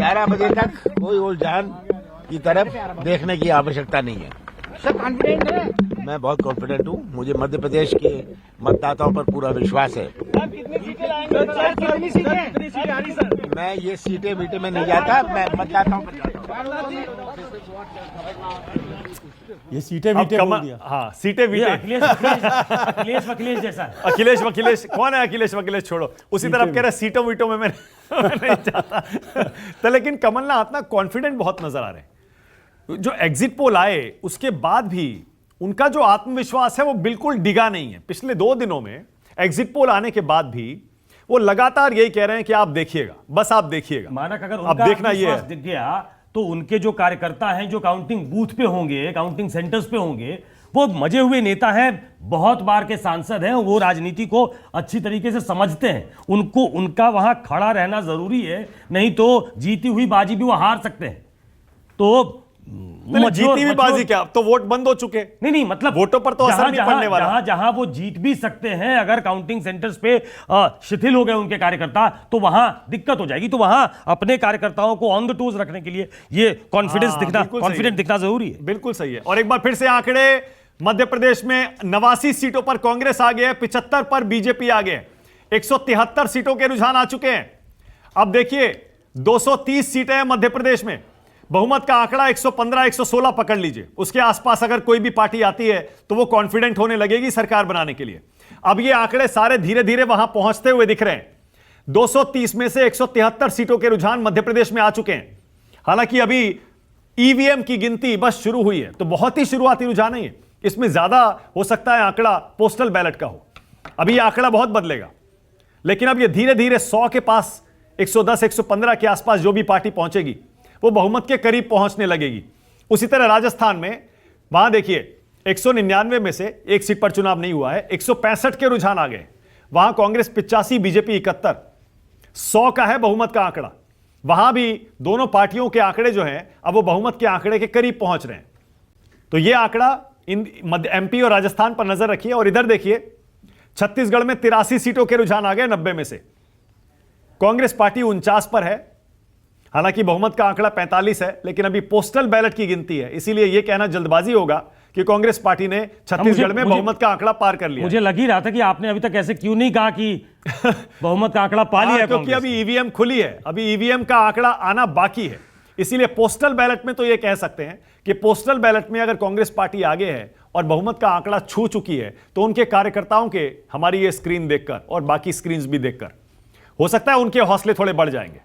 11 बजे तक कोई उलझान की तरफ देखने की आवश्यकता नहीं है। सर कॉन्फिडेंट है? मैं बहुत कॉन्फिडेंट हूँ। मुझे मध्य प्रदेश के मतदाताओं पर पूरा विश्वास है। कितनी सीटें आ रही सर? मैं ये सीटें वीटें में नहीं जाता, मैं मतदाताओं पर जाता हूँ। ये सीटें वीटें बोल दिया। हाँ, सीटें वीटें। अखिलेश वकीलेश जैसा है। अखिलेश वकीलेश कौन है? अखिलेश वकीलेश छोड़ो, उसी तरफ कह रहे सीटों वीटों में मैं नहीं चाहता। तो लेकिन कमलनाथ ना कॉन्फिडेंट बहुत नजर आ रहे हैं। जो एग्जिट पोल आए उसके बाद भी उनका जो आत्मविश्वास है वो बिल्कुल डिगा नहीं है। पिछले 2 दिनों में एग्जिट पोल आने के बाद भी वो लगातार यही कह रहे हैं कि आप देखिएगा, बस आप देखिएगा। मानक अगर अब उनका देखना ये आत्मविश्वास है। दिख गया तो उनके जो कार्यकर्ता हैं, जो काउंटिंग बूथ पे होंगे, काउंटिंग सेंटर्स पे होंगे, वो मजे हुए नेता हैं, बहुत बार के सांसद हैं, वो राजनीति को अच्छी तरीके से समझते हैं। उनको उनका वहां खड़ा रहना जरूरी है, नहीं तो जीती हुई बाजी भी वो हार सकते हैं। तो जीती हुई बाजी क्या, अब तो वोट बंद हो चुके। नहीं मतलब वोटों पर तो असर नहीं पड़ने वाला। जहां वो जीत भी सकते हैं, अगर काउंटिंग सेंटर्स पे शिथिल हो गए उनके कार्यकर्ता तो वहां दिक्कत हो जाएगी। तो वहां अपने कार्यकर्ताओं को ऑन द टूज रखने के लिए ये कॉन्फिडेंस दिखना, कॉन्फिडेंट दिखना जरूरी है। बिल्कुल सही है। और एक बार फिर से आंकड़े, मध्य प्रदेश में 89 सीटों पर कांग्रेस आ गए, 75 पर बीजेपी आ गए, 173 सीटों के रुझान आ चुके हैं। अब देखिए 230 सीटें हैं मध्य प्रदेश में, बहुमत का आंकड़ा 115 116 पकड़ लीजिए। उसके आसपास अगर कोई भी पार्टी आती है तो वो कॉन्फिडेंट होने लगेगी सरकार बनाने के लिए। अब ये आंकड़े सारे धीरे धीरे वहां पहुंचते हुए दिख रहे हैं। 230 में से 173 सीटों के रुझान मध्य प्रदेश में आ चुके हैं। हालांकि अभी ईवीएम की गिनती बस शुरू हुई है, तो बहुत ही शुरुआती रुझान है। इसमें ज्यादा हो सकता है आंकड़ा पोस्टल बैलेट का हो। अभी यह आंकड़ा बहुत बदलेगा, लेकिन अब यह धीरे धीरे 100 के पास, 110 115 के आसपास जो भी पार्टी पहुंचेगी वो बहुमत के करीब पहुंचने लगेगी। उसी तरह राजस्थान में, वहां देखिए 199 में से एक सीट पर चुनाव नहीं हुआ है, 165 के रुझान आ गए। वहां कांग्रेस 85, बीजेपी 71, 100 का है बहुमत का आंकड़ा। वहां भी दोनों पार्टियों के आंकड़े जो हैं अब वो बहुमत के आंकड़े के करीब पहुंच रहे हैं। तो यह आंकड़ा इन एमपी और राजस्थान पर नजर रखिए। और इधर देखिए छत्तीसगढ़ में 83 सीटों के रुझान आ गए 90 में से। कांग्रेस पार्टी 49 पर है, हालांकि बहुमत का आंकड़ा 45 है, लेकिन अभी पोस्टल बैलेट की गिनती है, इसीलिए यह कहना जल्दबाजी होगा कि कांग्रेस पार्टी ने छत्तीसगढ़ में बहुमत का आंकड़ा पार कर लिया। मुझे लग ही रहा था कि आपने अभी तक ऐसे क्यों नहीं कहा कि बहुमत का आंकड़ा पा लिया है, क्योंकि अभी ईवीएम खुली है, अभी ईवीएम का आंकड़ा आना बाकी है। इसीलिए पोस्टल बैलेट में तो यह कह सकते हैं कि पोस्टल बैलेट में अगर कांग्रेस पार्टी आगे है और बहुमत का आंकड़ा छू चुकी है, तो उनके कार्यकर्ताओं के हमारी ये स्क्रीन देखकर और बाकी स्क्रीन भी देखकर हो सकता है उनके हौसले थोड़े बढ़ जाएंगे।